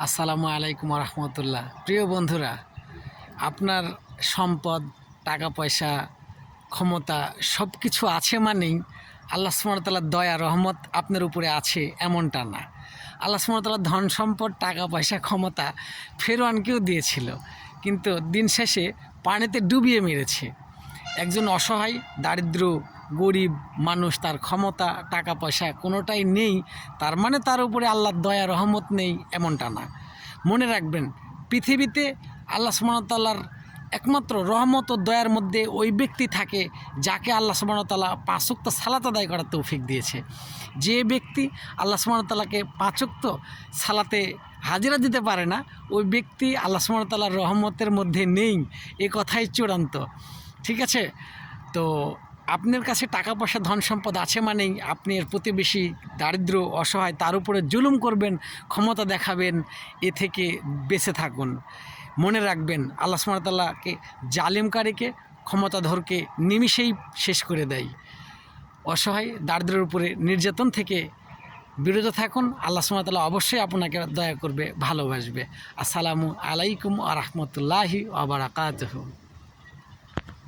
আসসালামু আলাইকুম রহমতুল্লাহ। প্রিয় বন্ধুরা, আপনার সম্পদ, টাকা পয়সা, ক্ষমতা সব কিছু আছে মানেই আল্লাহ সুবহানাহু ওয়া তাআলার দয়া রহমত আপনার উপরে আছে এমনটা না। আল্লাহ সুবহানাহু ওয়া তাআলা ধন সম্পদ, টাকা পয়সা, ক্ষমতা ফেরআউনকেও দিয়েছিল, কিন্তু দিন শেষে পানিতে ডুবিয়ে মেরেছে। একজন অসহায়, দারিদ্র, গরিব মানুষ, তার ক্ষমতা, টাকা পয়সা কোনোটাই নেই, তার মানে তার উপরে আল্লাহর দয়া রহমত নেই এমনটা না। মনে রাখবেন, পৃথিবীতে আল্লাহ সুবহানাহু ওয়া তাআলার একমাত্র রহমত ও দয়ার মধ্যে ওই ব্যক্তি থাকে যাকে আল্লাহ সুবহানাহু ওয়া তাআলা 5 ওয়াক্ত সালাত আদায় করার তৌফিক দিয়েছে। যে ব্যক্তি আল্লাহ সুবহানাহু ওয়া তাআলাকে 5 ওয়াক্ত সালাতে হাজিরা দিতে পারে না, ওই ব্যক্তি আল্লাহ সুবহানাহু ওয়া তাআলার রহমতের মধ্যে নেই, এ কথাই চূড়ান্ত। ঠিক আছে? তো আপনার কাছে টাকা পয়সা, ধন সম্পদ আছে মানেই আপনি এর প্রতিবেশী, দারিদ্র, অসহায় তার উপরে জুলুম করবেন, ক্ষমতা দেখাবেন, এ থেকে বেঁচে থাকুন। মনে রাখবেন, আল্লাহ সুবহানাহু ওয়া তাআলাকে জালিমকারীকে, ক্ষমতাধরকে নিমিষেই শেষ করে দেয়। অসহায়, দারিদ্রের উপরে নির্যাতন থেকে বিরত থাকুন। আল্লাহ সুবহানাহু ওয়া তাআলা অবশ্যই আপনাকে দয়া করবে, ভালোবাসবে। আসসালামু আলাইকুম ওয়া রাহমাতুল্লাহি ওয়া বারাকাতুহু।